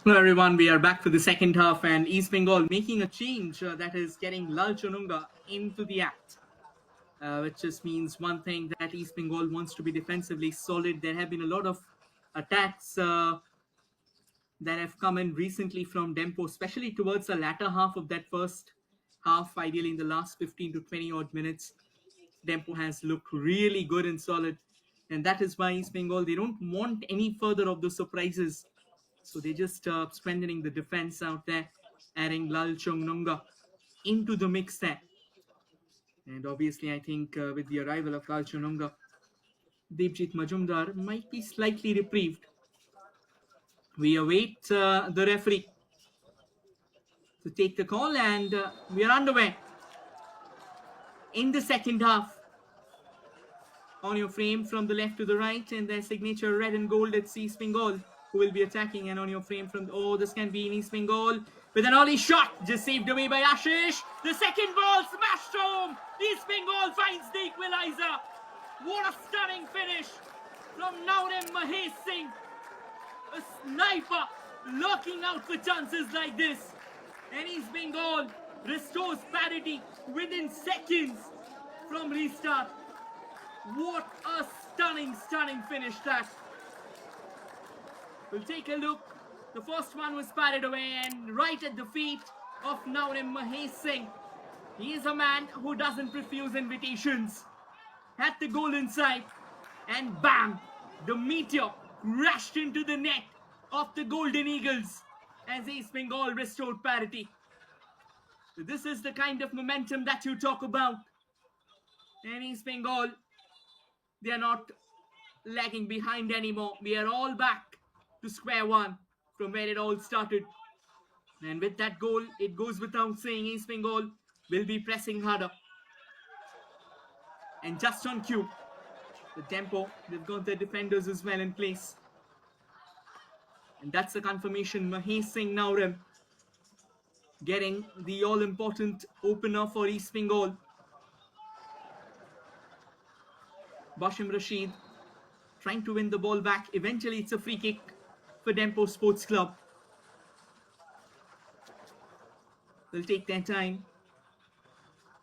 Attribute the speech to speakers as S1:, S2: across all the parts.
S1: Hello everyone, we are back for the second half and East Bengal making a change that is getting Lal Chununga into the act. Which just means one thing, that East Bengal wants to be defensively solid. There have been a lot of attacks that have come in recently from Dempo, especially towards the latter half of that first half, ideally in the last 15 to 20 odd minutes. Dempo has looked really good and solid, and that is why East Bengal, they don't want any further of the surprises. So they're just strengthening the defense out there, adding Lal Chununga into the mix there. And obviously, I think with the arrival of Lal Chununga, Devjit Majumdar might be slightly reprieved. We await the referee to take the call, and we are underway in the second half. On your frame from the left to the right, and their signature red and gold, it's East Bengal who will be attacking. And on your frame from this can be in East Bengal with an early shot, just saved away by Ashish. The second ball smashed home. East Bengal finds the equalizer. What a stunning finish from Naurem Mahesh Singh, a sniper lurking out for chances like this, and East Bengal restores parity within seconds from restart. What a stunning finish that. We'll take a look. The first one was parried away and right at the feet of Naurem Mahesh Singh. He is a man who doesn't refuse invitations. Had the goal inside, and bam! The meteor crashed into the net of the Golden Eagles as East Bengal restored parity. This is the kind of momentum that you talk about. And East Bengal, they are not lagging behind anymore. We are all back to square one from where it all started. And with that goal, it goes without saying, East Bengal will be pressing harder. And just on cue, the tempo, they've got their defenders as well in place. And that's the confirmation. Mahesh Singh Naurem getting the all-important opener for East Bengal. Bashim Rashid trying to win the ball back. Eventually, it's a free kick for Dempo Sports Club. They'll take their time.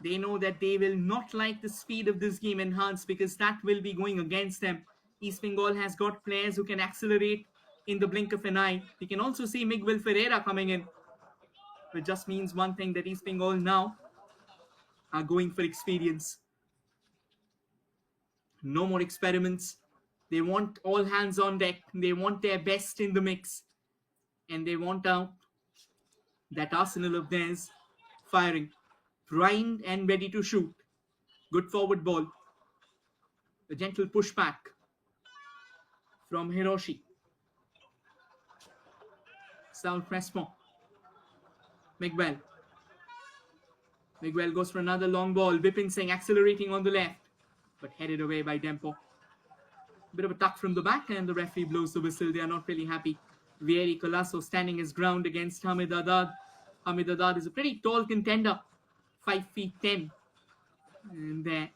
S1: They know that they will not like the speed of this game enhanced, because that will be going against them. East Bengal has got players who can accelerate in the blink of an eye. You can also see Miguel Ferreira coming in. Which just means one thing, that East Bengal now are going for experience. No more experiments. They want all hands on deck. They want their best in the mix. And they want out that arsenal of theirs firing, primed and ready to shoot. Good forward ball. A gentle pushback from Hiroshi. Saul Crespon. Miguel. Miguel goes for another long ball. Bipin Singh accelerating on the left, but headed away by Dempo. Bit of a tuck from the back, and the referee blows the whistle. They are not really happy. Vieri Colasso standing his ground against Hamid Adad. Hamid Adad is a pretty tall contender, 5'10". And there,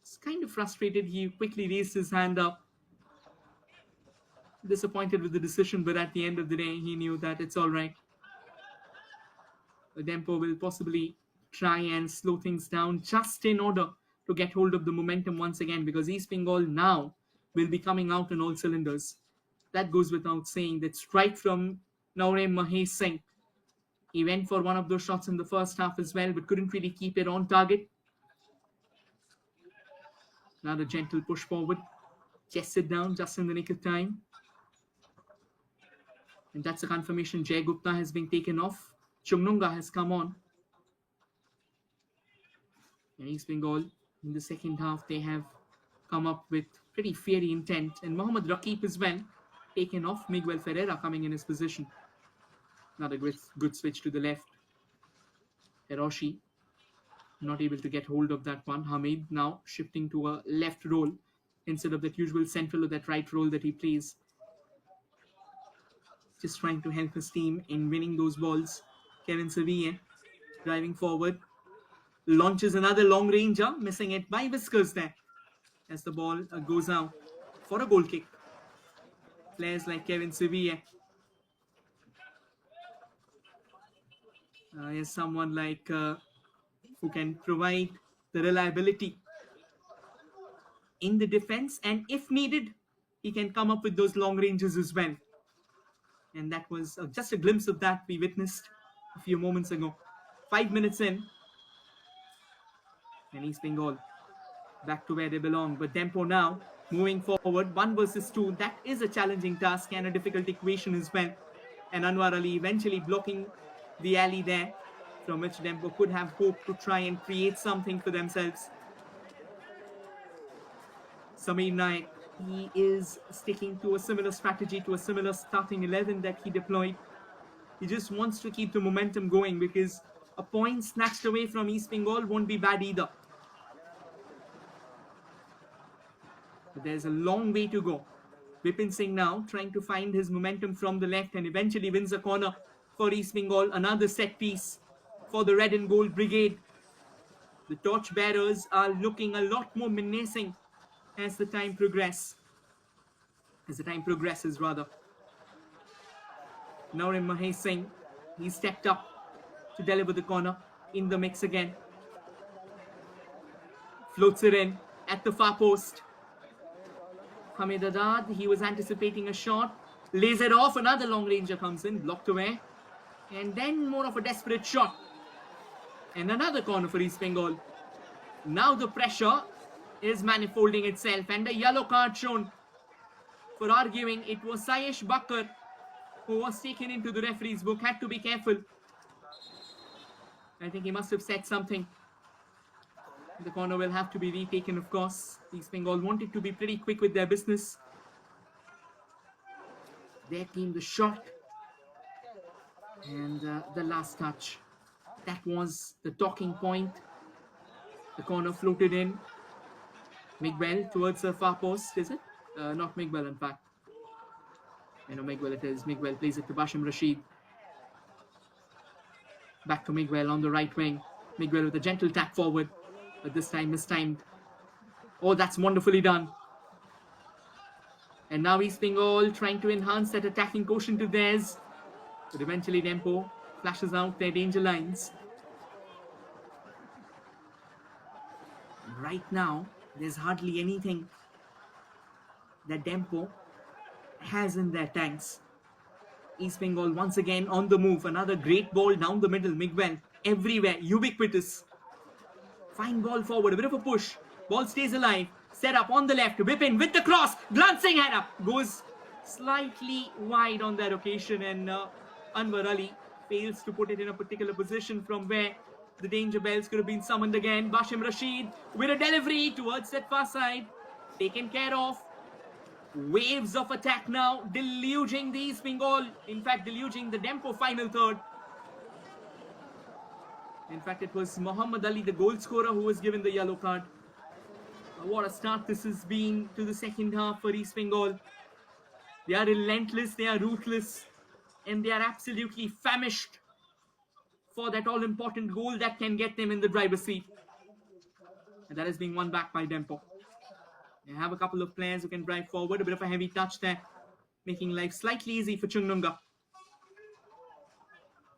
S1: he's kind of frustrated. He quickly raised his hand up. Disappointed with the decision, but at the end of the day, he knew that it's all right. The Dempo will possibly try and slow things down just in order to get hold of the momentum once again, because East Bengal now will be coming out on all cylinders. That goes without saying. That strike from Naurem Mahesh Singh. He went for one of those shots in the first half as well, but couldn't really keep it on target. Another gentle push forward. Chested down just in the nick of time. And that's a confirmation. Jay Gupta has been taken off. Chununga has come on. And East Bengal, in the second half, they have come up with pretty fiery intent. And Mohammad Rakib as well, taken off. Miguel Ferreira coming in his position. Another good switch to the left. Hiroshi not able to get hold of that one. Hamid now shifting to a left role instead of that usual central or that right role that he plays. Just trying to help his team in winning those balls. Kevin Sevilla driving forward. Launches another long ranger, missing it by whiskers there as the ball goes out for a goal kick. Players like Kevin Sevilla is someone like who can provide the reliability in the defense, and if needed, he can come up with those long ranges as well. And that was just a glimpse of that we witnessed a few moments ago. 5 minutes in, and East Bengal back to where they belong. But Dempo now moving forward, 1 versus 2. That is a challenging task and a difficult equation as well. And Anwar Ali eventually blocking the alley there, from which Dempo could have hoped to try and create something for themselves. Sameer Naik, he is sticking to a similar strategy, to a similar starting 11 that he deployed. He just wants to keep the momentum going, because a point snatched away from East Bengal won't be bad either. But there's a long way to go. Vipin Singh now trying to find his momentum from the left and eventually wins a corner for East Bengal. Another set piece for the red and gold brigade. The torchbearers are looking a lot more menacing as the time progresses. Naurim Mahesh Singh, he stepped up to deliver the corner, in the mix again. Floats it in at the far post. Hamid Adad, he was anticipating a shot, lays it off. Another long ranger comes in, blocked away, and then more of a desperate shot, and another corner for East Bengal. Now the pressure is manifolding itself, and a yellow card shown for arguing. It was Sayesh Bakkar who was taken into the referee's book. Had to be careful. I think he must have said something. The corner will have to be retaken, of course. East Bengal wanted to be pretty quick with their business. There came the shot, and the last touch. That was the talking point. The corner floated in. Miguel towards the far post, is it? Not Miguel, in fact. Miguel it is. Miguel plays it to Bashim Rashid. Back to Miguel on the right wing. Miguel with a gentle tap forward, but this time mistimed. Oh, that's wonderfully done. And now East Bengal trying to enhance that attacking quotient to theirs. But eventually Dempo flashes out their danger lines. Right now, there's hardly anything that Dempo has in their tanks. East Bengal once again on the move. Another great ball down the middle. Miguel everywhere, ubiquitous. Fine ball forward, a bit of a push. Ball stays alive. Set up on the left. Vipin with the cross. Glancing head up. Goes slightly wide on that occasion, and Anwar Ali fails to put it in a particular position from where the danger bells could have been summoned again. Bashim Rashid with a delivery towards that far side. Taken care of. Waves of attack now, deluging the East Bengal. In fact, deluging the Dempo final third. In fact, it was Muhammad Ali, the goal scorer, who was given the yellow card. What a start this has been to the second half for East Bengal. They are relentless, they are ruthless, and they are absolutely famished for that all-important goal that can get them in the driver's seat. And that is being won back by Dempo. They have a couple of players who can drive forward. A bit of a heavy touch there, making life slightly easy for Chungnunga.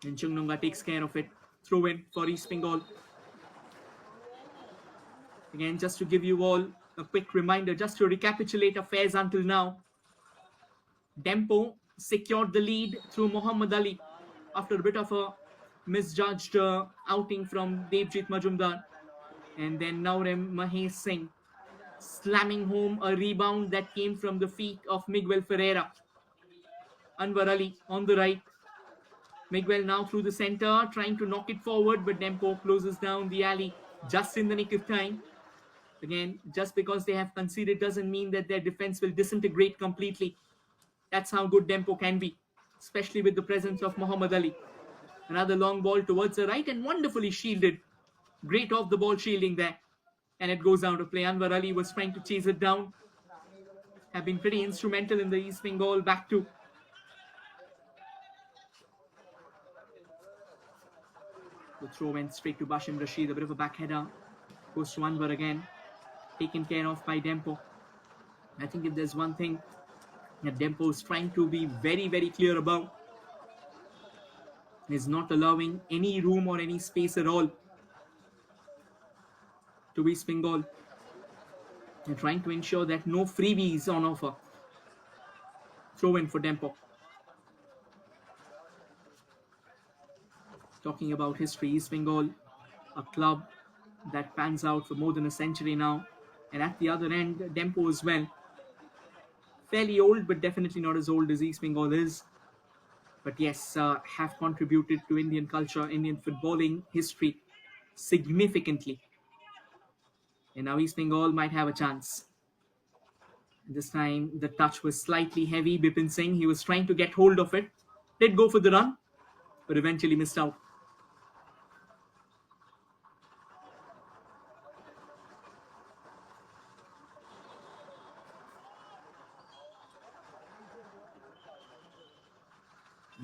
S1: And Chungnunga takes care of it. Throw in for East Bengal. Again, just to give you all a quick reminder, just to recapitulate affairs until now. Dempo secured the lead through Muhammad Ali after a bit of a misjudged outing from Devjit Majumdar. And then Naurim Mahesh Singh slamming home a rebound that came from the feet of Miguel Ferreira. Anwar Ali on the right. Miguel now through the center, trying to knock it forward, but Dempo closes down the alley just in the nick of time. Again, just because they have conceded doesn't mean that their defense will disintegrate completely. That's how good Dempo can be, especially with the presence of Muhammad Ali. Another long ball towards the right and wonderfully shielded. Great off the ball shielding there. And it goes out of play. Anwar Ali was trying to chase it down. Have been pretty instrumental in the East Bengal back two. The throw went straight to Bashim Rashid. A bit of a back header. Goes to Anwar again. Taken care of by Dempo. I think if there's one thing that Dempo is trying to be very, very clear about, He's not allowing any room or any space at all to East Bengal. They're trying to ensure that no freebies on offer. Throw in for Dempo. Talking about history, East Bengal, a club that pans out for more than a century now. And at the other end, Dempo as well. Fairly old, but definitely not as old as East Bengal is. But yes, have contributed to Indian culture, Indian footballing history significantly. And now East Bengal might have a chance. This time the touch was slightly heavy. Bipin Singh, he was trying to get hold of it. Did go for the run, but eventually missed out.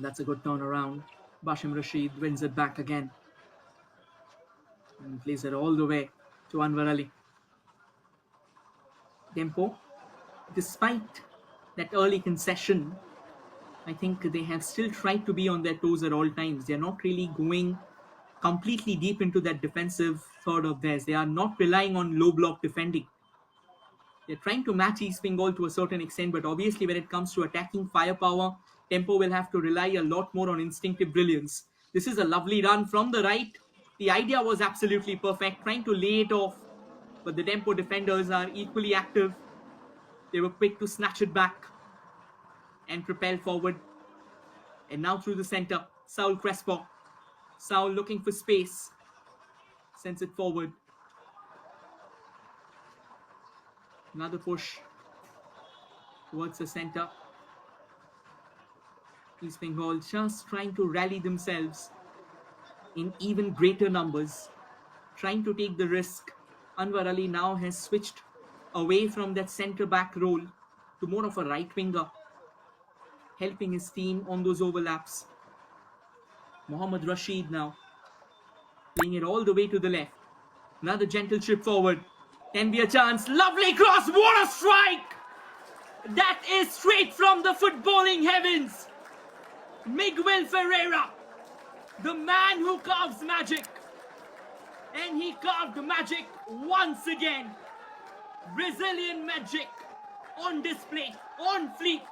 S1: That's a good turnaround. Bashim Rashid wins it back again. And plays it all the way to Anwar Ali. Dempo, despite that early concession, I think they have still tried to be on their toes at all times. They're not really going completely deep into that defensive third of theirs. They are not relying on low block defending. They're trying to match East Bengal to a certain extent, but obviously when it comes to attacking firepower, Dempo will have to rely a lot more on instinctive brilliance. This is a lovely run from the right. The idea was absolutely perfect, trying to lay it off, but the Dempo defenders are equally active. They were quick to snatch it back and propel forward. And now through the center, Saul Crespo. Saul looking for space, sends it forward. Another push towards the center. East Bengal just trying to rally themselves in even greater numbers, trying to take the risk. Anwar Ali now has switched away from that centre back role to more of a right winger, helping his team on those overlaps. Mohammad Rashid now playing it all the way to the left. Another gentle chip forward. Can be a chance. Lovely cross. What a strike! That is straight from the footballing heavens. Miguel Ferreira, the man who carves magic. And he carved magic once again. Brazilian magic on display, on fleek,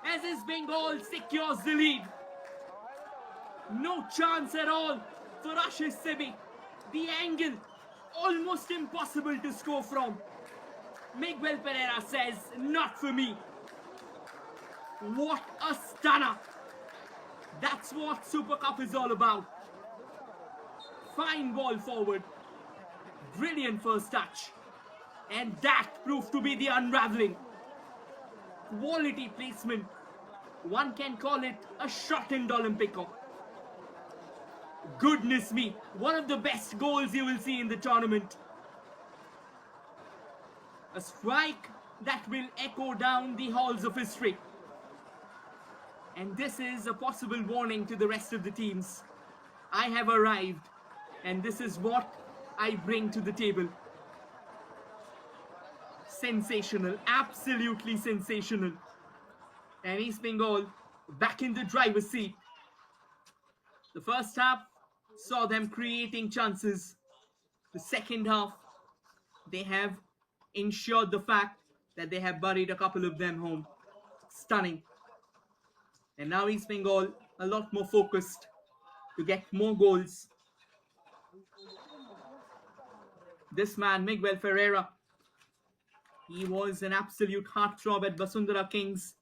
S1: as East Bengal secures the lead. No chance at all for Ashish Sebi. The angle, almost impossible to score from. Miguel Pereira says, not for me. What a stunner. That's what Super Cup is all about. Fine ball forward. Brilliant first touch. And that proved to be the unraveling. Quality placement. One can call it a shot in Olympico. Goodness me, one of the best goals you will see in the tournament. A strike that will echo down the halls of history. And this is a possible warning to the rest of the teams. I have arrived, and this is what I bring to the table. Sensational, absolutely sensational. And East Bengal back in the driver's seat. The first half saw them creating chances. The second half, they have ensured the fact that they have buried a couple of them home. Stunning. And now East Bengal a lot more focused to get more goals. This man, Miguel Ferreira, he was an absolute heartthrob at Basundhara Kings.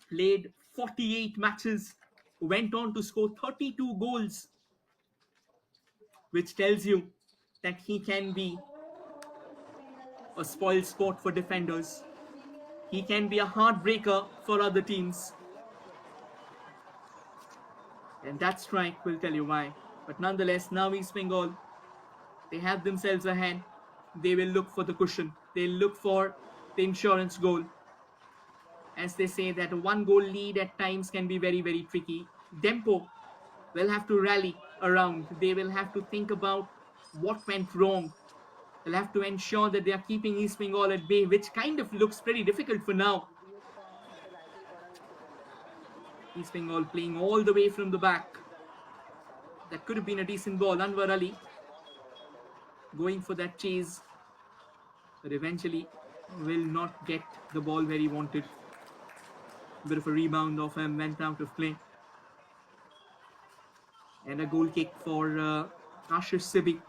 S1: Played 48 matches, went on to score 32 goals, which tells you that he can be a spoil sport for defenders. He can be a heartbreaker for other teams. And that strike will tell you why. But nonetheless, now East Bengal, they have themselves ahead. They will look for the cushion. They'll look for the insurance goal. As they say that a one-goal lead at times can be very, very tricky. Dempo will have to rally around. They will have to think about what went wrong. They'll have to ensure that they are keeping East Bengal at bay, which kind of looks pretty difficult for now. East Bengal playing all the way from the back. That could have been a decent ball. Anwar Ali going for that chase, but eventually will not get the ball where he wanted. A bit of a rebound off him, went out of play. And a goal kick for Ashish Sibi.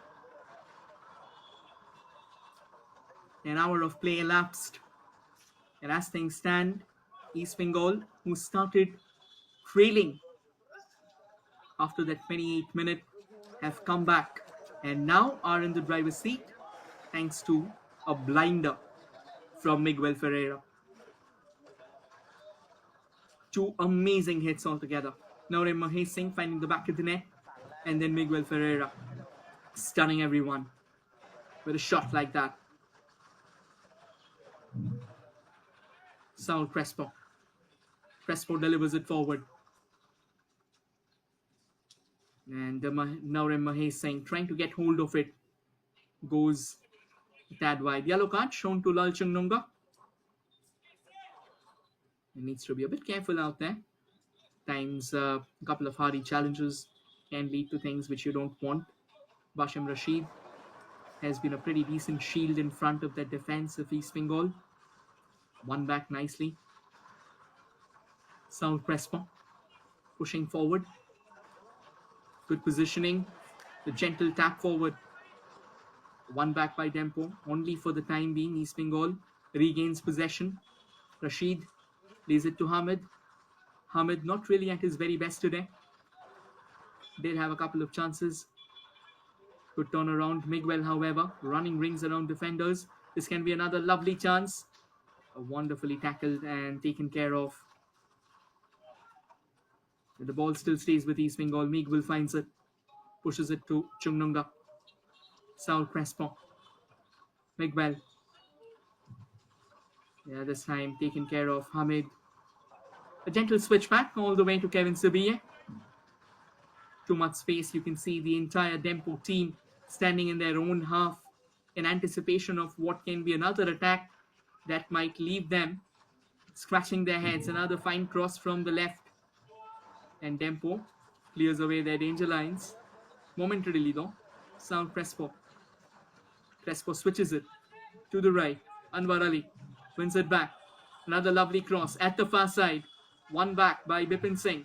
S1: An hour of play elapsed. And as things stand, East Bengal, who started trailing after that 28th minute, have come back and now are in the driver's seat thanks to a blinder from Miguel Ferreira. Two amazing hits altogether. Naureen Mahesh Singh finding the back of the net, and then Miguel Ferreira stunning everyone with a shot like that. Saul Crespo. Crespo delivers it forward. And Naureen Mahesh Singh trying to get hold of it. Goes a tad wide. Yellow card shown to Lalchung Nunga. He needs to be a bit careful out there. Times a couple of hardy challenges can lead to things which you don't want. Basham Rashid has been a pretty decent shield in front of the defense of East Bengal. One back nicely. Saul Crespo pushing forward. Good positioning. The gentle tap forward. One back by Dempo. Only for the time being, East Bengal regains possession. Rashid lays it to Hamid. Hamid not really at his very best today. Did have a couple of chances. Good turn around. Miguel, however, running rings around defenders. This can be another lovely chance. Wonderfully tackled and taken care of. The ball still stays with East Bengal. Miguel finds it. Pushes it to Chungnunga. Saul Crespo. Miguel. Yeah, this time taken care of. Hamid. A gentle switch back all the way to Kevin Sibiye. Too much space. You can see the entire Dempo team standing in their own half in anticipation of what can be another attack that might leave them scratching their heads. Another fine cross from the left. And Dempo clears away their danger lines. Momentarily though. Saul Crespo. Crespo switches it to the right. Anwar Ali wins it back. Another lovely cross at the far side. One back by Bipin Singh.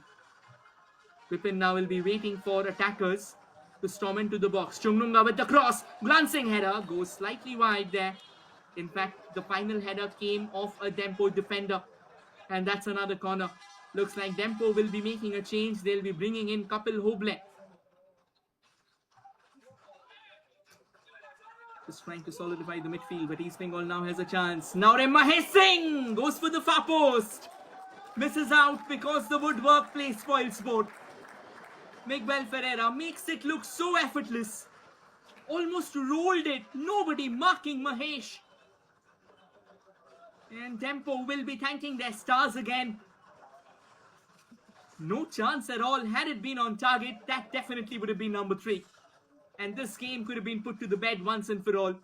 S1: Bipin now will be waiting for attackers to storm into the box. Chungnunga with the cross. Glancing header. Goes slightly wide there. In fact, the final header came off a Dempo defender. And that's another corner. Looks like Dempo will be making a change. They'll be bringing in Kapil Hoble. Just trying to solidify the midfield, but East Bengal now has a chance. Naureen Mahesh Singh goes for the far post. Misses out because the woodwork play spoils sport. Miguel Ferreira makes it look so effortless. Almost rolled it. Nobody marking Mahesh. And Dempo will be thanking their stars again. No chance at all. Had it been on target, that definitely would have been number 3. And this game could have been put to the bed once and for all.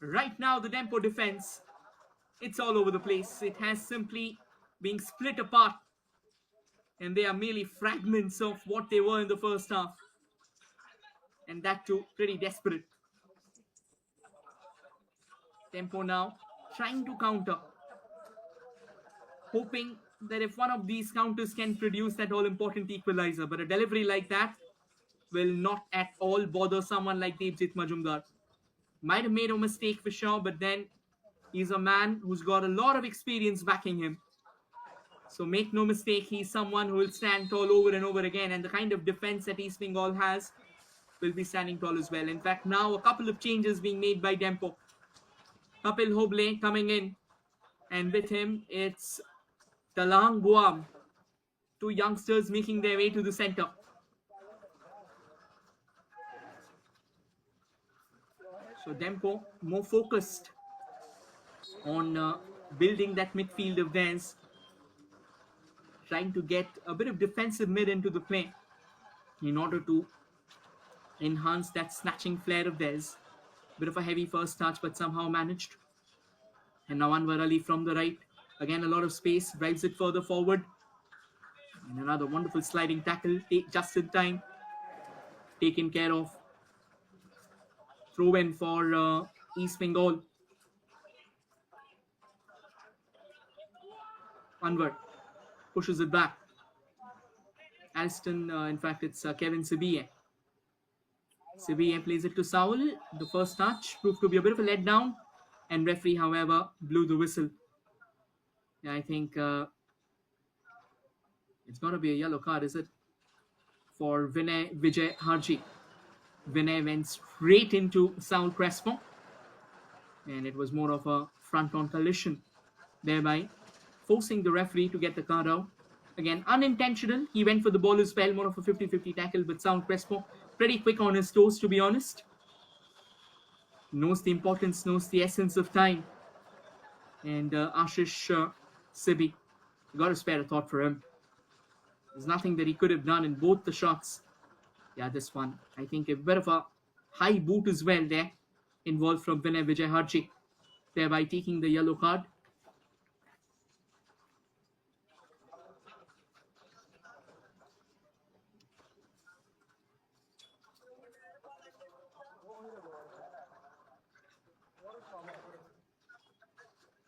S1: Right now, the Dempo defense, it's all over the place. It has simply been split apart. And they are merely fragments of what they were in the first half. And that too, pretty desperate. Dempo now trying to counter. Hoping that if one of these counters can produce that all-important equalizer. But a delivery like that will not at all bother someone like Devjit Majumdar. Might have made a mistake for sure, but then he's a man who's got a lot of experience backing him. So make no mistake, he's someone who will stand tall over and over again, and the kind of defense that East Bengal has will be standing tall as well. In fact, now a couple of changes being made by Dempo. Kapil Hoble coming in, and with him it's Talang Buam. 2 youngsters making their way to the center. So Dempo more focused on building that midfield of theirs, trying to get a bit of defensive mid into the play in order to enhance that snatching flair of theirs. Bit of a heavy first touch, but somehow managed. And now Anwar Ali from the right. Again, a lot of space, drives it further forward. And another wonderful sliding tackle, just in time. Taken care of. Throw in for East Bengal. Anwar pushes it back. Alston, in fact, it's Kevin Sibiye. Sibiye plays it to Saul. The first touch proved to be a bit of a letdown. And referee, however, blew the whistle. Yeah, I think it's going to be a yellow card, is it? For Vinay Vijay Harji. Vinay went straight into Saul Crespo. And it was more of a front-on collision, thereby forcing the referee to get the card out. Again, unintentional. He went for the ball as well, more of a 50-50 tackle, but Saul Crespo pretty quick on his toes, to be honest. Knows the importance, knows the essence of time. And Ashish Sibi, got to spare a thought for him. There's nothing that he could have done in both the shots. Yeah, this one, I think a bit of a high boot as well there, involved from Vinay Vijay Harji, thereby taking the yellow card.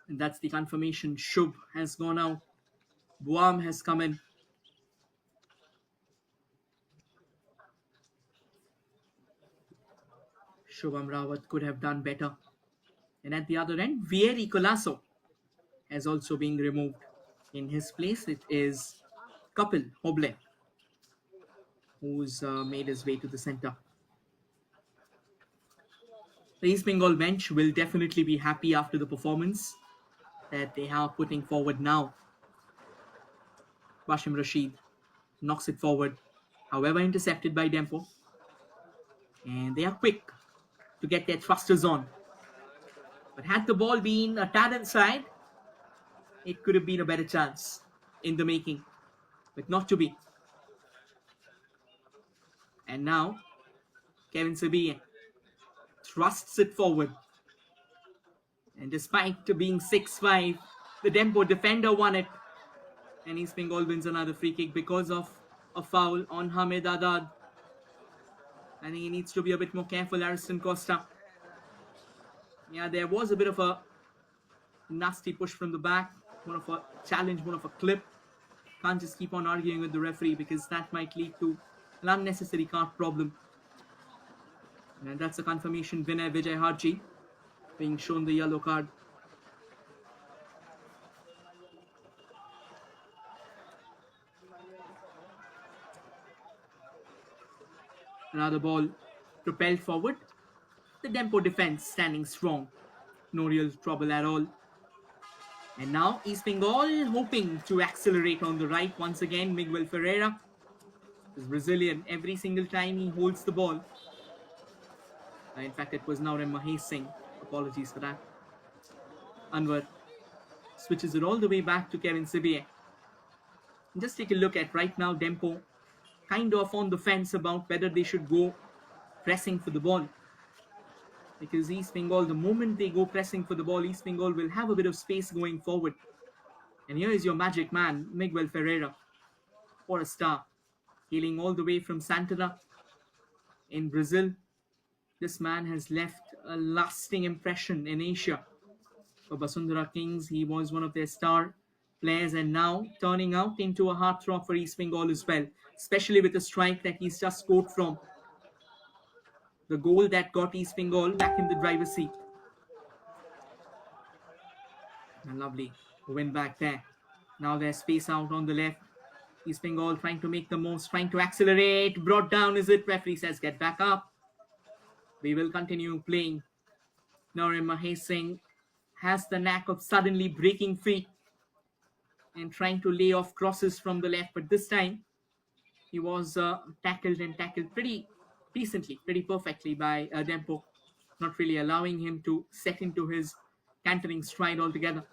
S1: And that's the confirmation. Shubh has gone out. Buam has come in. Shubham Rawat could have done better. And at the other end, Vieri Colasso has also been removed. In his place, it is Kapil Hoble, who's made his way to the center. The East Bengal bench will definitely be happy after the performance that they are putting forward now. Bashim Rashid knocks it forward, however intercepted by Dempo. And they are quick to get their thrusters on. But had the ball been a tad inside, it could have been a better chance in the making. But not to be. And now, Kevin Sibiye thrusts it forward. And despite being 6'5", the Dempo defender won it. And East Bengal wins another free kick because of a foul on Hamed Adad. I think he needs to be a bit more careful, Ariston Costa. Yeah, there was a bit of a nasty push from the back. More of a challenge, more of a clip. Can't just keep on arguing with the referee because that might lead to an unnecessary card problem. And that's a confirmation. Vinay Vijay Harji being shown the yellow card. Another ball propelled forward. The Dempo defense standing strong. No real trouble at all. And now East Bengal hoping to accelerate on the right once again. Miguel Ferreira is Brazilian every single time he holds the ball. In fact, it was Naurem Mahesh Singh. Apologies for that. Anwar switches it all the way back to Kevin Sibiye. Just take a look at right now Dempo kind of on the fence about whether they should go pressing for the ball. Because East Bengal, the moment they go pressing for the ball, East Bengal will have a bit of space going forward. And here is your magic man, Miguel Ferreira. What a star. Hailing all the way from Santana in Brazil. This man has left a lasting impression in Asia. For Basundhara Kings, he was one of their star players and now turning out into a heartthrob for East Bengal as well. Especially with the strike that he's just scored from. The goal that got East Bengal back in the driver's seat. A lovely win back there. Now there's space out on the left. East Bengal trying to make the most, trying to accelerate. Brought down, is it? Referee says get back up. We will continue playing. Naurem Mahesh Singh has the knack of suddenly breaking free and trying to lay off crosses from the left. But this time, he was tackled pretty decently, pretty perfectly by Dempo. Not really allowing him to set into his cantering stride altogether.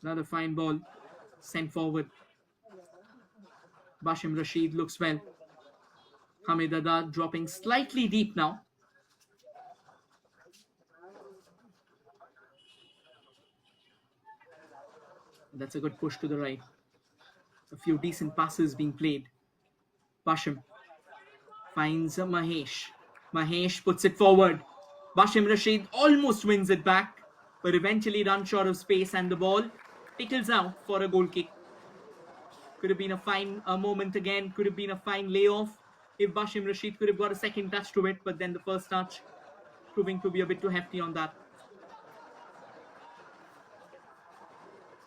S1: Another fine ball sent forward. Bashim Rashid looks well. Hamed Adad dropping slightly deep now. That's a good push to the right. A few decent passes being played. Bashim finds Mahesh. Mahesh puts it forward. Bashim Rashid almost wins it back, but eventually runs short of space and the ball tickles out for a goal kick. Could have been a fine moment again. Could have been a fine layoff if Bashim Rashid could have got a second touch to it, but then the first touch proving to be a bit too hefty on that.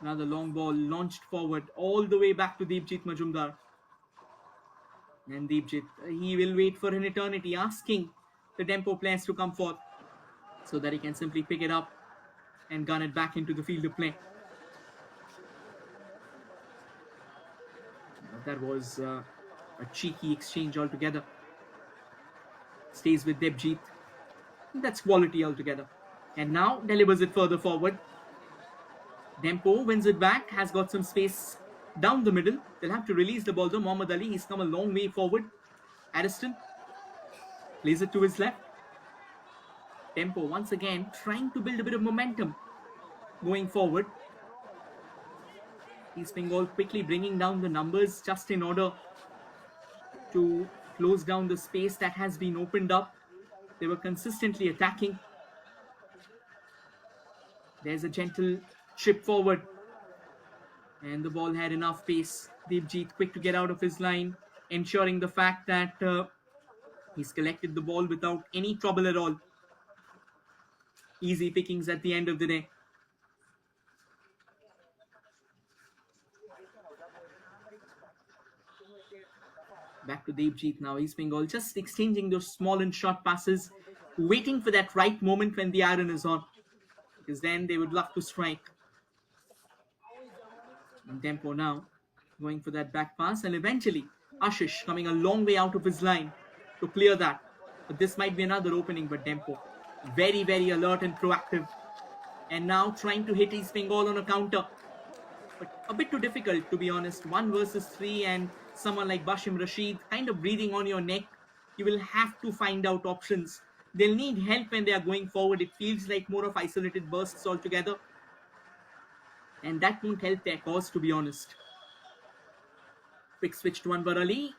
S1: Another long ball launched forward all the way back to Deepjit Majumdar. And Deepjit, he will wait for an eternity, asking the Dempo players to come forth so that he can simply pick it up and gun it back into the field of play. That was a cheeky exchange altogether. Stays with Debjit. That's quality altogether. And now delivers it further forward. Dempo wins it back, has got some space down the middle. They'll have to release the ball though. Mohammad Ali, he's come a long way forward. Ariston plays it to his left. Dempo once again trying to build a bit of momentum going forward. East Bengal quickly bringing down the numbers just in order to close down the space that has been opened up. They were consistently attacking. There's a gentle chip forward. And the ball had enough pace. Deepjit quick to get out of his line, ensuring the fact that he's collected the ball without any trouble at all. Easy pickings at the end of the day. Back to Deepjit now. East Bengal just exchanging those small and short passes, waiting for that right moment when the iron is on, because then they would love to strike. And Dempo now going for that back pass, and eventually Ashish coming a long way out of his line to clear that. But this might be another opening, but Dempo very, very alert and proactive. And now trying to hit East Bengal on a counter. But a bit too difficult, to be honest. 1 versus 3, and someone like Bashim Rashid kind of breathing on your neck. You will have to find out options. They'll need help when they are going forward. It feels like more of isolated bursts altogether. And that won't help their cause, to be honest. Quick switch to Anwar Ali.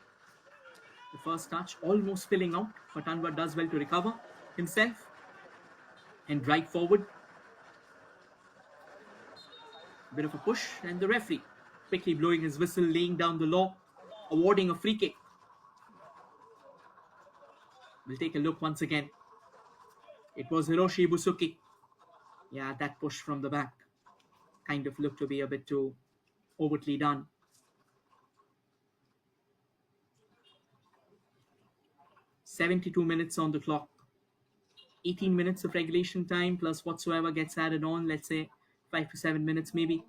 S1: The first touch almost spilling out, but Anwar does well to recover himself and drive forward. A bit of a push, and the referee quickly blowing his whistle, laying down the law, awarding a free kick. We'll take a look once again. It was Hiroshi Busuki. Yeah, that push from the back kind of looked to be a bit too overtly done. "72 minutes on the clock. 18 minutes of regulation time plus whatsoever gets added on, let's say 5 to 7 minutes maybe.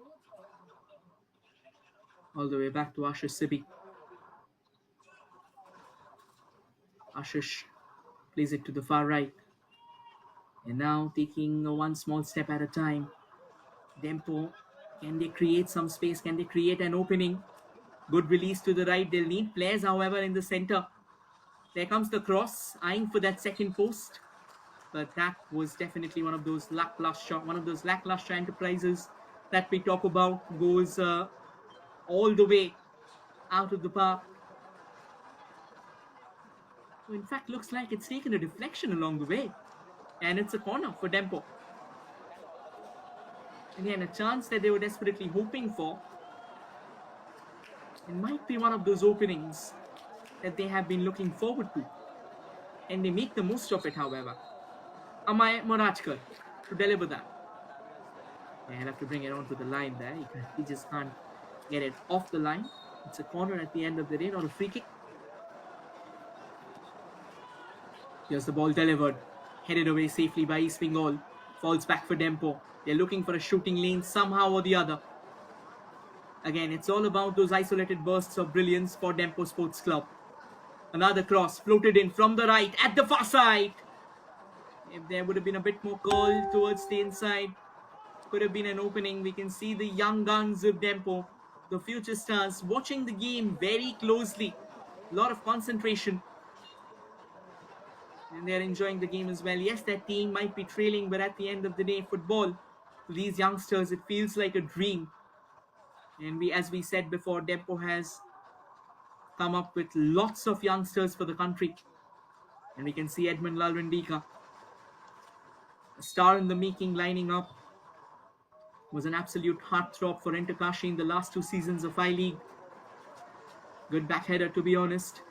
S1: All the way back to Ashish Sibi. Ashish plays it to the far right. And now taking one small step at a time. Dempo, can they create some space? Can they create an opening? Good release to the right. They'll need players, however, in the center. There comes the cross, eyeing for that second post. But that was definitely one of those lackluster enterprises that we talk about. Goes all the way out of the park. In fact, looks like it's taken a deflection along the way. And it's a corner for Dempo. Again, a chance that they were desperately hoping for. It might be one of those openings that they have been looking forward to. And they make the most of it, however. Amay Morajkar to deliver that. Yeah, he'll have to bring it onto the line there. He just can't get it off the line. It's a corner at the end of the day, not a free kick. Here's the ball delivered. Headed away safely by East Bengal. Falls back for Dempo. They're looking for a shooting lane somehow or the other. Again, it's all about those isolated bursts of brilliance for Dempo Sports Club. Another cross floated in from the right at the far side. If there would have been a bit more curl towards the inside, could have been an opening. We can see the young guns of Dempo, the future stars, watching the game very closely. A lot of concentration. And they're enjoying the game as well. Yes, that team might be trailing, but at the end of the day, football, to these youngsters, it feels like a dream. And as we said before, Dempo has come up with lots of youngsters for the country. And we can see Edmund Lalwindika, a star in the making, lining up. Was an absolute heartthrob for Interkashi in the last 2 seasons of I-League. Good backheader, to be honest.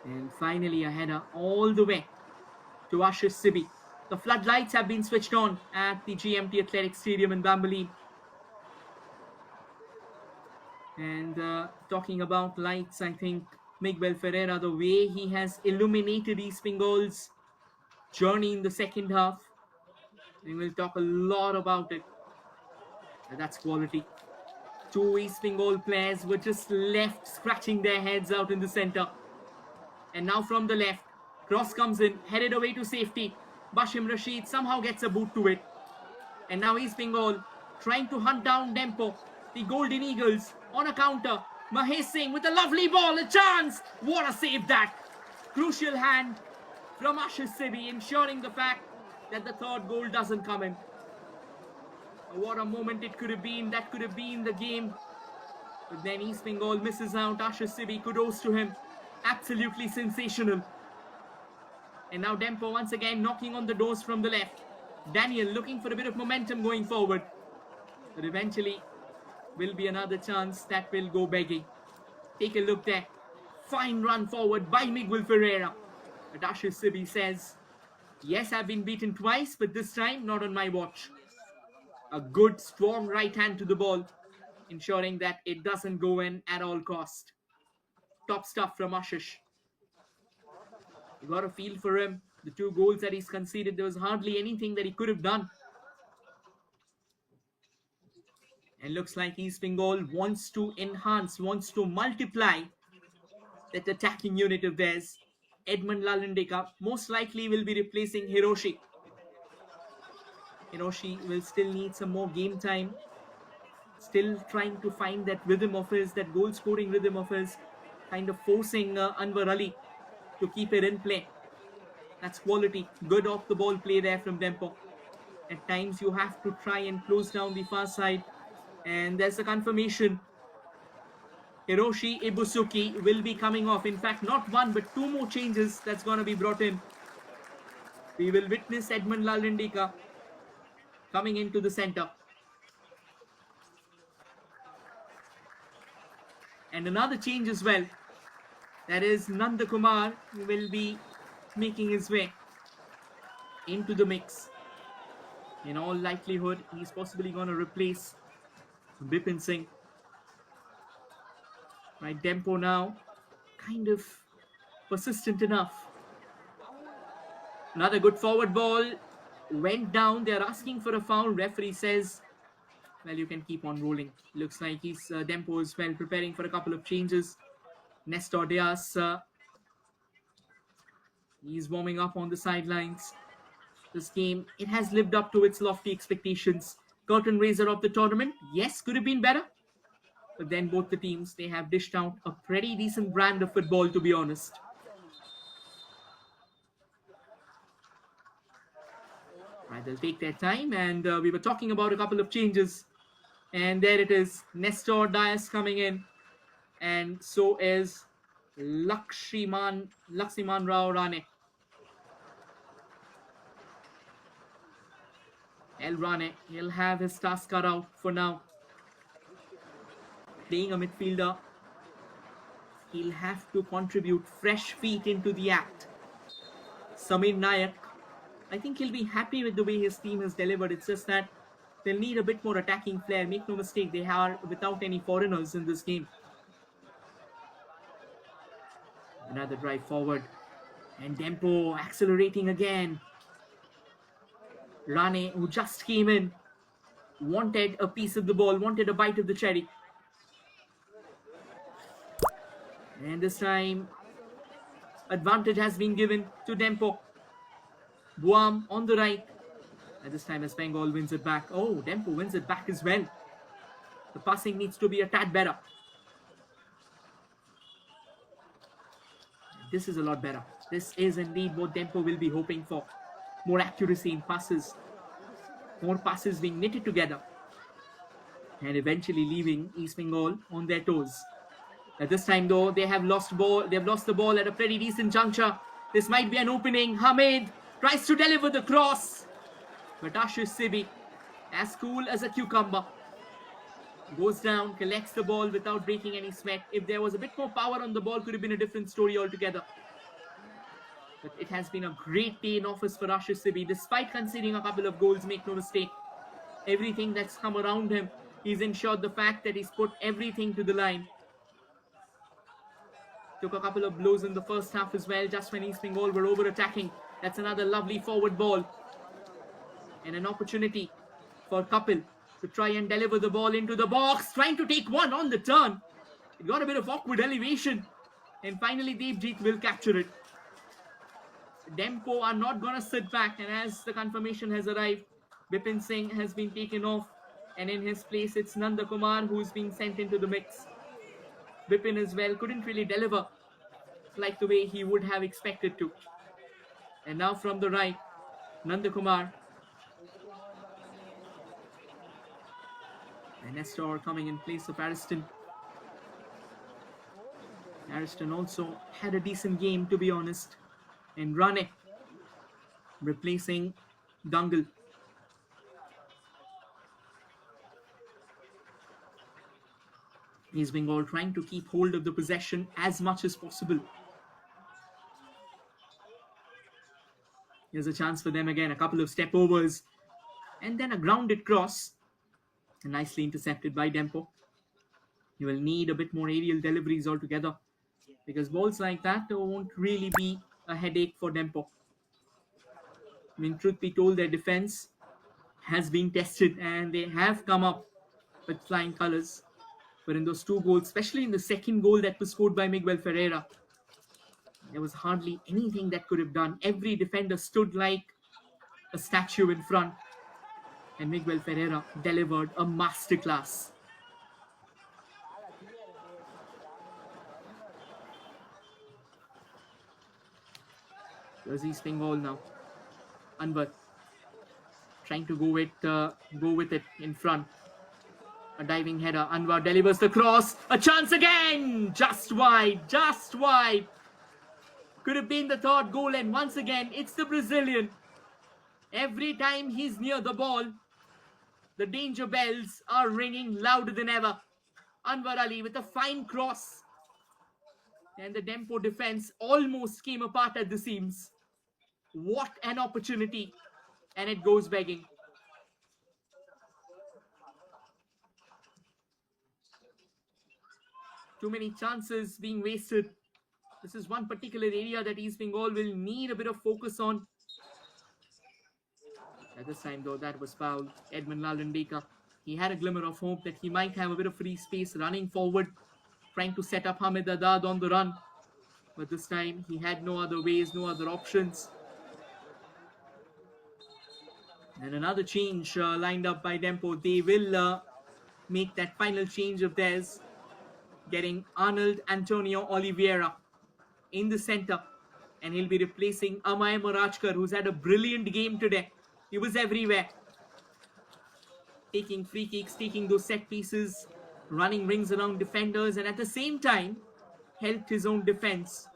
S1: And finally a header all the way to Ashish Sibi. The floodlights have been switched on at the GMT Athletic Stadium in Bambolim. And talking about lights, I think Miguel Ferreira, the way he has illuminated East Bengal's journey in the second half, we will talk a lot about it. That's quality. 2 East Bengal players were just left scratching their heads out in the center. And now from the left, cross comes in, headed away to safety. Bashim Rashid somehow gets a boot to it. And now East Bengal trying to hunt down Dempo. The Golden Eagles on a counter. Mahesh Singh with a lovely ball, a chance. What a save that. Crucial hand from Ashish Sibi, ensuring the fact that the third goal doesn't come in. What a moment it could have been. That could have been the game. But then East Bengal misses out. Ashish Sibi, kudos to him. Absolutely sensational. And now Dempo once again knocking on the doors from the left. Daniel looking for a bit of momentum going forward. But eventually will be another chance that will go begging. Take a look there. Fine run forward by Miguel Ferreira. But Ashish Sibi says, yes, I've been beaten twice, but this time not on my watch. A good, strong right hand to the ball, ensuring that it doesn't go in at all cost. Top stuff from Ashish. You got a feel for him. The 2 goals that he's conceded, there was hardly anything that he could have done. And looks like East Bengal wants to enhance, wants to multiply that attacking unit of theirs. Edmund Lalwindika most likely will be replacing Hiroshi. Hiroshi will still need some more game time. Still trying to find that rhythm of his, that goal scoring rhythm of his. Kind of forcing Anwar Ali to keep it in play. That's quality. Good off the ball play there from Dempo. At times you have to try and close down the far side. And there's a confirmation. Hiroshi Ibusuki will be coming off. In fact, not 1 but 2 more changes that's going to be brought in. We will witness Edmund Lalwindika coming into the center. And another change as well. That is Nanda Kumar will be making his way into the mix. In all likelihood, he's possibly going to replace Bipin Singh. Right, Dempo now kind of persistent enough. Another good forward ball went down. They're asking for a foul. Referee says, well, you can keep on rolling. Looks like Dempo is well preparing for a couple of changes. Nestor Diaz, he's warming up on the sidelines. This game, it has lived up to its lofty expectations. Curtain raiser of the tournament, yes, could have been better. But then both the teams, they have dished out a pretty decent brand of football, to be honest. Right, they'll take their time. And we were talking about a couple of changes. And there it is. Nestor Diaz coming in. And so is Laximan Rao Rane. El Rane, he'll have his task cut out for now. Playing a midfielder, he'll have to contribute fresh feet into the act. Samir Nayak, I think he'll be happy with the way his team has delivered. It's just that they'll need a bit more attacking flair. Make no mistake, they are without any foreigners in this game. Another drive forward. And Dempo accelerating again. Rane, who just came in, wanted a piece of the ball, wanted a bite of the cherry. And this time, advantage has been given to Dempo. Buam on the right. And this time as Bengal wins it back. Oh, Dempo wins it back as well. The passing needs to be a tad better. This is a lot better. This is indeed what Dempo will be hoping for. More accuracy in passes. More passes being knitted together. and eventually leaving East Bengal on their toes. At this time, though, they have lost the ball at a pretty decent juncture. This might be an opening. Hamid tries to deliver the cross, but Ashish Sibi, as cool as a cucumber, goes down, collects the ball without breaking any sweat. If there was a bit more power on the ball, could have been a different story altogether. But it has been a great day in office for Ashish Sibi, despite conceding a couple of goals, make no mistake. Everything that's come around him, he's ensured the fact that he's put everything to the line. Took a couple of blows in the first half as well, just when East Bengal were over-attacking. That's another lovely forward ball. And an opportunity for Kapil to try and deliver the ball into the box, trying to take one on the turn. It got a bit of awkward elevation. And finally, Devjit will capture it. Dempo are not going to sit back. And as the confirmation has arrived, Bipin Singh has been taken off. And in his place, it's Nanda Kumar who's being sent into the mix. Bipin as well couldn't really deliver like the way he would have expected to. And now from the right, Nanda Kumar. And Nestor coming in place of Ariston. Ariston also had a decent game, to be honest. And Rane replacing Dangle. East Bengal trying to keep hold of the possession as much as possible. Here's a chance for them again. A couple of step overs. And then a grounded cross. And nicely intercepted by Dempo. You will need a bit more aerial deliveries altogether. Because balls like that won't really be a headache for Dempo. I mean, truth be told, their defense has been tested. And they have come up with flying colors. But in those two goals, especially in the second goal that was scored by Miguel Ferreira, there was hardly anything that could have done. Every defender stood like a statue in front. And Miguel Ferreira delivered a masterclass. Here's East Bengal now. Anwar trying to go with it in front. A diving header. Anwar delivers the cross. A chance again. Just wide. Just wide. Could have been the third goal. And once again, it's the Brazilian. Every time he's near the ball, the danger bells are ringing louder than ever. Anwar Ali with a fine cross. And the Dempo defense almost came apart at the seams. What an opportunity. And it goes begging. Too many chances being wasted. This is one particular area that East Bengal will need a bit of focus on. At this time, though, that was foul. Edmund Lalundeka. He had a glimmer of hope that he might have a bit of free space running forward, trying to set up Hamid Adad on the run. But this time, he had no other ways, no other options. And another change lined up by Dempo. They will make that final change of theirs, getting Arnold Antonio Oliveira in the center. And he'll be replacing Amay Morajkar, who's had a brilliant game today. He was everywhere. Taking free kicks, taking those set pieces, running rings around defenders, and at the same time, helped his own defense.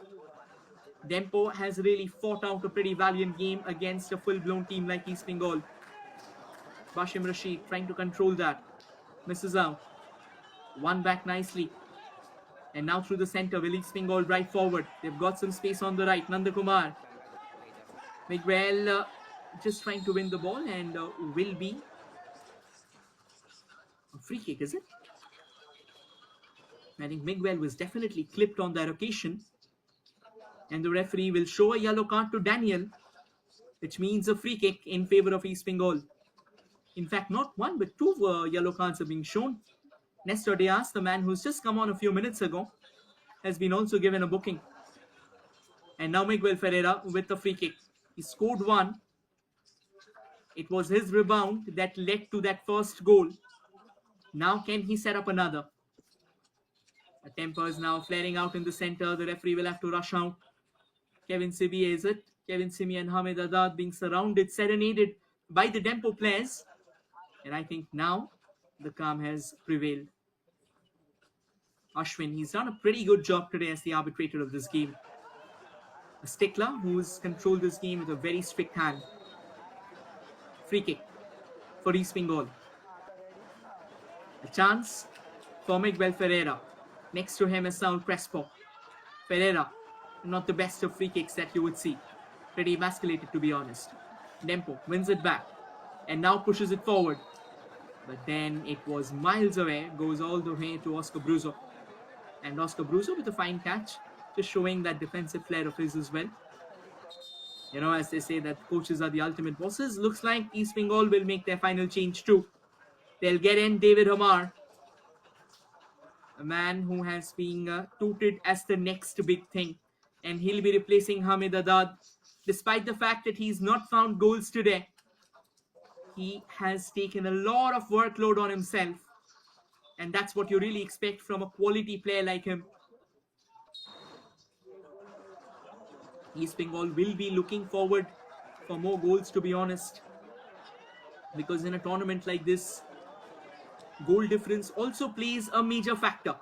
S1: Dempo has really fought out a pretty valiant game against a full-blown team like East Bengal. Bashim Rashid trying to control that. Misses out. One back nicely. And now through the center, will East Bengal right forward. They've got some space on the right. Nanda Kumar. Miguel just trying to win the ball and will be a free kick, is it? I think Miguel was definitely clipped on that occasion. And the referee will show a yellow card to Daniel, which means a free kick in favor of East Bengal. In fact, not one, but two yellow cards are being shown. Nestor Diaz, the man who's just come on a few minutes ago, has been also given a booking. And now Miguel Ferreira with the free kick. He scored one. It was his rebound that led to that first goal. Now can he set up another? The temper is now flaring out in the center. The referee will have to rush out. Kevin Sibi, is it? Kevin Simi and Hamid Adad being surrounded, serenaded by the Dempo players. And I think now the calm has prevailed. Ashwin, he's done a pretty good job today as the arbitrator of this game. A stickler who's controlled this game with a very strict hand. Free kick for East Bengal. A chance for Miguel Ferreira. Next to him is Saul Crespo. Ferreira, not the best of free kicks that you would see. Pretty emasculated, to be honest. Dempo wins it back and now pushes it forward. But then it was miles away, goes all the way to Oscar Bruzo. And Oscar Bruzo with a fine catch, just showing that defensive flair of his as well. You know, as they say that coaches are the ultimate bosses, looks like East Bengal will make their final change too. They'll get in David Hamar, a man who has been touted as the next big thing. And he'll be replacing Hamid Adad. Despite the fact that he's not found goals today, he has taken a lot of workload on himself. And that's what you really expect from a quality player like him. East Bengal will be looking forward for more goals, to be honest. Because in a tournament like this, goal difference also plays a major factor.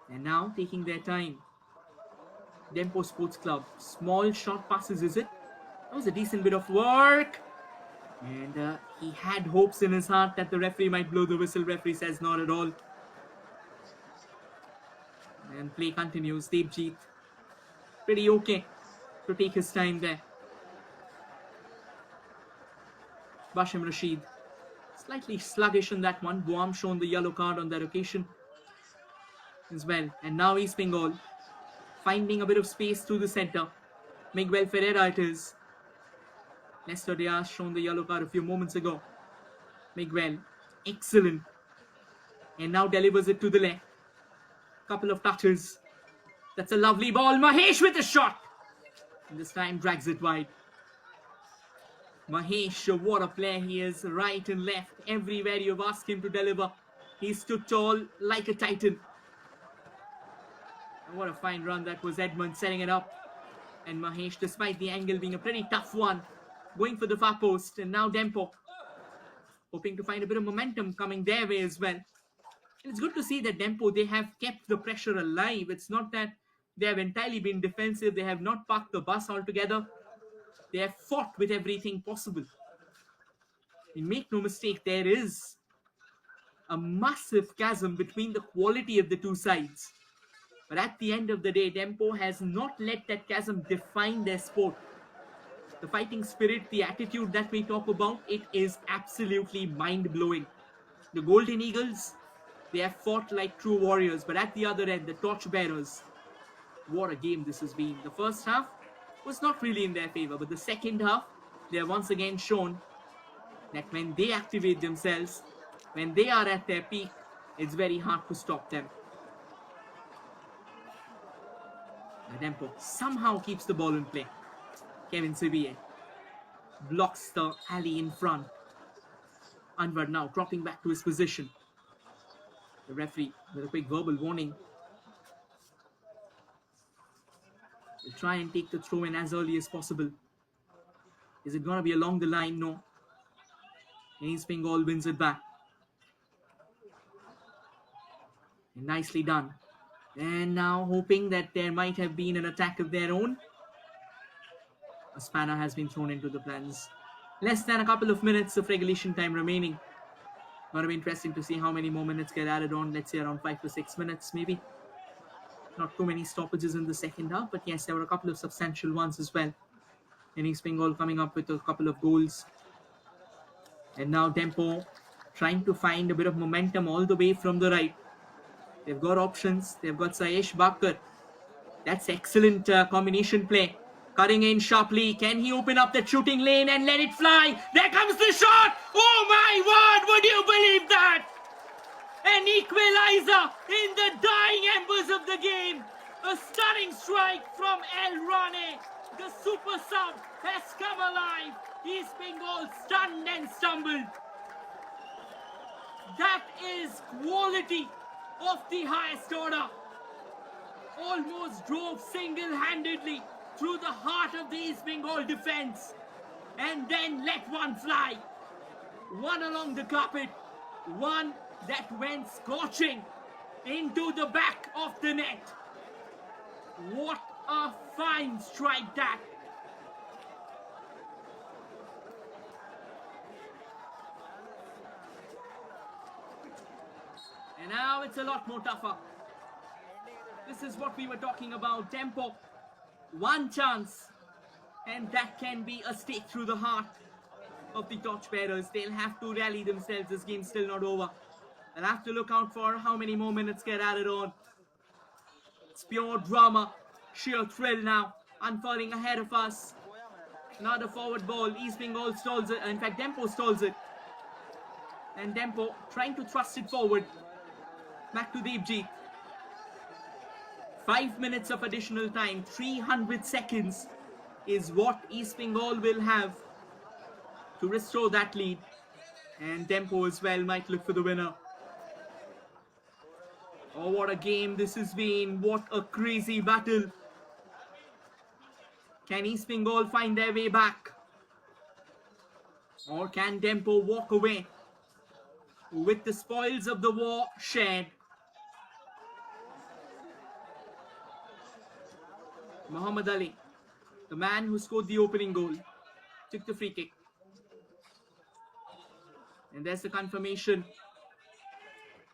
S1: And now taking their time. Dempo Sports Club. Small short passes, is it? That was a decent bit of work. And he had hopes in his heart that the referee might blow the whistle. Referee says not at all. And play continues. Debjit. Pretty okay to take his time there. Bashim Rashid. Slightly sluggish in that one. Boam shown the yellow card on that occasion as well. And now East Bengal finding a bit of space through the center. Miguel Ferreira it is. Nestor Diaz shown the yellow card a few moments ago. Miguel, excellent. And now delivers it to the left. Couple of touches. That's a lovely ball. Mahesh with a shot. And this time drags it wide. Mahesh, what a player he is. Right and left. Everywhere you've asked him to deliver. He stood tall like a titan. And what a fine run that was. Edmund setting it up. And Mahesh, despite the angle being a pretty tough one, going for the far post. And now Dempo, hoping to find a bit of momentum coming their way as well. And it's good to see that Dempo, they have kept the pressure alive. It's not that they have entirely been defensive. They have not parked the bus altogether. They have fought with everything possible. And make no mistake, there is a massive chasm between the quality of the two sides. But at the end of the day, Dempo has not let that chasm define their sport. The fighting spirit, the attitude that we talk about, it is absolutely mind-blowing. The Golden Eagles, they have fought like true warriors. But at the other end, the torchbearers, what a game this has been. The first half was not really in their favor. But the second half, they have once again shown that when they activate themselves, when they are at their peak, it's very hard to stop them. Dempo somehow keeps the ball in play. Kevin Sibiye blocks the alley in front. Anwar now dropping back to his position. The referee with a quick verbal warning. Will try and take the throw in as early as possible. Is it going to be along the line? No. East Bengal wins it back. And nicely done. And now hoping that there might have been an attack of their own. A spanner has been thrown into the plans. Less than a couple of minutes of regulation time remaining. Going to be interesting to see how many more minutes get added on. Let's say around 5 to 6 minutes maybe. Not too many stoppages in the second half. But yes, there were a couple of substantial ones as well. And East Bengal coming up with a couple of goals. And now Dempo trying to find a bit of momentum all the way from the right. They've got options. They've got Sayesh Bakar. That's excellent combination play. Cutting in sharply. Can he open up that shooting lane and let it fly? There comes the shot! Oh my word! Would you believe that? An equalizer in the dying embers of the game. A stunning strike from El Rane. The super sub has come alive. East Bengal stunned and stumbled. That is quality of the highest order. Almost drove single-handedly through the heart of the East Bengal defense. and then let one fly. One along the carpet, one that went scorching into the back of the net. What a fine strike that. And now it's a lot more tougher. This is what we were talking about. Tempo. One chance. And that can be a stake through the heart of the torchbearers. They'll have to rally themselves. This game's still not over. They'll have to look out for how many more minutes get added on. It's pure drama. Sheer thrill now unfurling ahead of us. Another forward ball. East Bengal stalls it. In fact, Dempo stalls it. And Dempo trying to thrust it forward. Back to Debjit. 5 minutes of additional time. 300 seconds is what East Bengal will have to restore that lead. And Dempo as well might look for the winner. Oh, what a game this has been. What a crazy battle. Can East Bengal find their way back? Or can Dempo walk away with the spoils of the war shared? Muhammad Ali, the man who scored the opening goal, took the free kick. And there's the confirmation.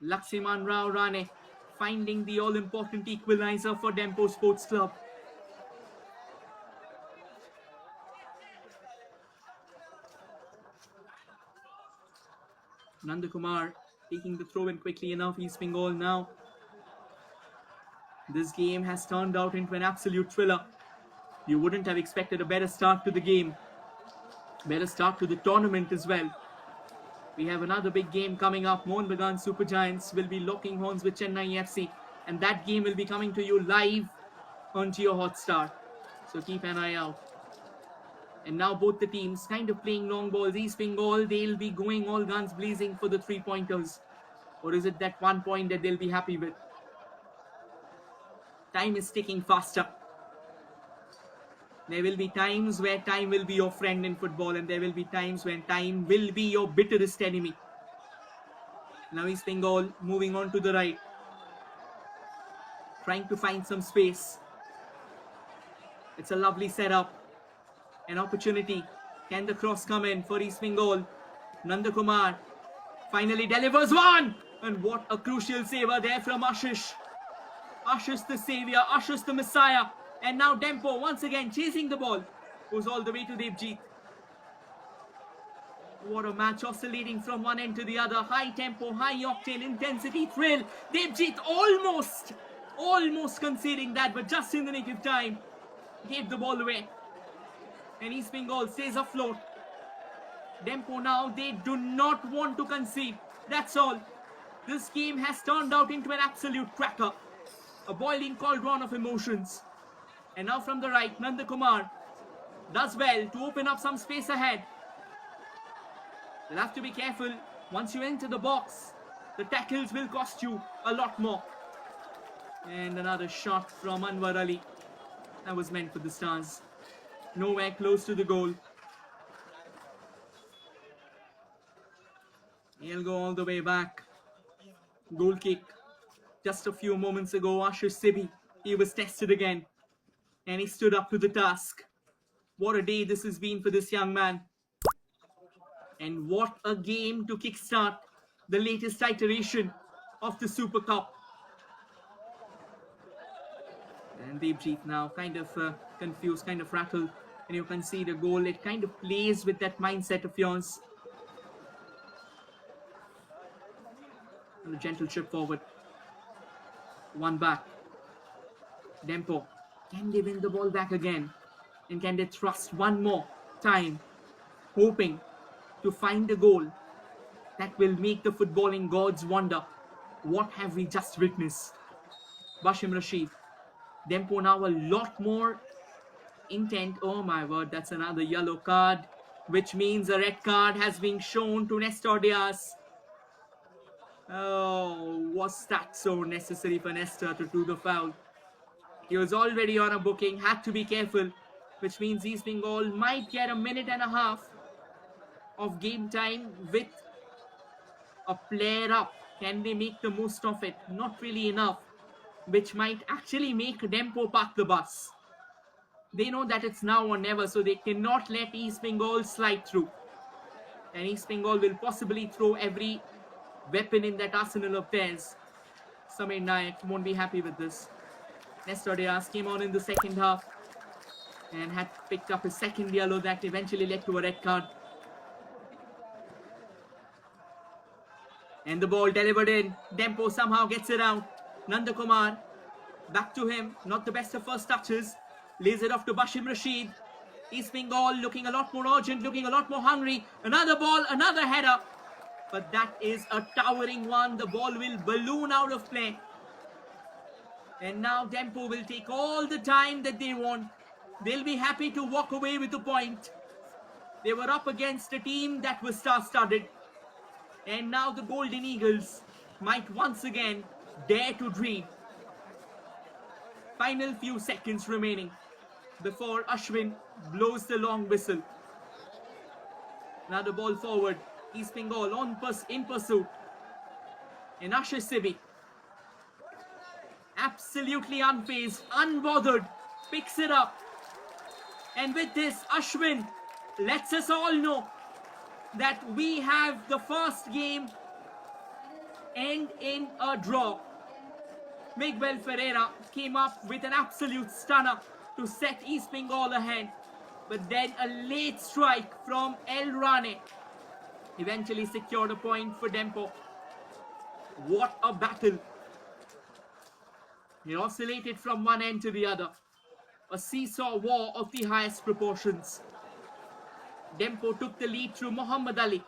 S1: Laximan Rao Rane finding the all-important equalizer for Dempo Sports Club. Nandakumar taking the throw in quickly enough. East Bengal now. This game has turned out into an absolute thriller. You wouldn't have expected a better start to the game. Better start to the tournament as well. We have another big game coming up. Mohun Bagan Super Giants will be locking horns with Chennai FC. And that game will be coming to you live on Jio Hotstar. So keep an eye out. And now both the teams kind of playing long balls. East Bengal, they'll be going all guns blazing for the 3-pointers. Or is it that 1 point that they'll be happy with? Time is ticking faster. There will be times where time will be your friend in football, and there will be times when time will be your bitterest enemy. Now East Bengal moving on to the right. Trying to find some space. It's a lovely setup. An opportunity. Can the cross come in for East Bengal? Nandakumar finally delivers one! And what a crucial saver there from Ashish. Ashish the savior, Ashish the messiah. And now Dempo once again chasing the ball. Goes all the way to Debjit. What a match, oscillating from one end to the other. High tempo, high octane, intensity, thrill. Debjit almost conceding that, but just in the nick of time. Gave the ball away. And East Bengal stays afloat. Dempo now, they do not want to concede. That's all. This game has turned out into an absolute cracker. A boiling cauldron of emotions. And now from the right, Nandakumar does well to open up some space ahead. You'll have to be careful. Once you enter the box, the tackles will cost you a lot more. And another shot from Anwar Ali. That was meant for the Stars. Nowhere close to the goal. He'll go all the way back. Goal kick. Just a few moments ago, Ashish Sibi, he was tested again. And he stood up to the task. What a day this has been for this young man. And what a game to kickstart the latest iteration of the Super Cup. And Debjit now kind of confused, kind of rattled. And you can see the goal, it kind of plays with that mindset of yours. And a gentle chip forward. One back. Dempo. Can they win the ball back again? And can they thrust one more time? Hoping to find a goal that will make the footballing gods wonder. What have we just witnessed? Bashim Rashid. Dempo now a lot more intent. Oh my word, that's another yellow card. Which means a red card has been shown to Nestor Diaz. Oh, was that so necessary for Nestor to do the foul? He was already on a booking, had to be careful. which means East Bengal might get a minute and a half of game time with a player up. Can they make the most of it? Not really enough, which might actually make Dempo park the bus. They know that it's now or never, so they cannot let East Bengal slide through. And East Bengal will possibly throw every weapon in that arsenal of theirs. Samir Nayak won't be happy with this. Nestor Diaz came on in the second half and had picked up his second yellow that eventually led to a red card. And the ball delivered in. Dempo somehow gets it out. Nandakumar, back to him. Not the best of first touches. Lays it off to Bashim Rashid. East Bengal looking a lot more urgent, looking a lot more hungry. Another ball, another header. But that is a towering one. The ball will balloon out of play. And now Dempo will take all the time that they want. They'll be happy to walk away with a point. They were up against a team that was star-studded. And now the Golden Eagles might once again dare to dream. Final few seconds remaining before Ashwin blows the long whistle. Now the ball forward. East Bengal in pursuit. And Ashish Sibi, absolutely unfazed, unbothered, picks it up. And with this, Ashwin lets us all know that we have the first game end in a draw. Miguel Ferreira came up with an absolute stunner to set East Bengal ahead. But then a late strike from El Rane eventually secured a point for Dempo. What a battle. It oscillated from one end to the other. A seesaw war of the highest proportions. Dempo took the lead through Muhammad Ali.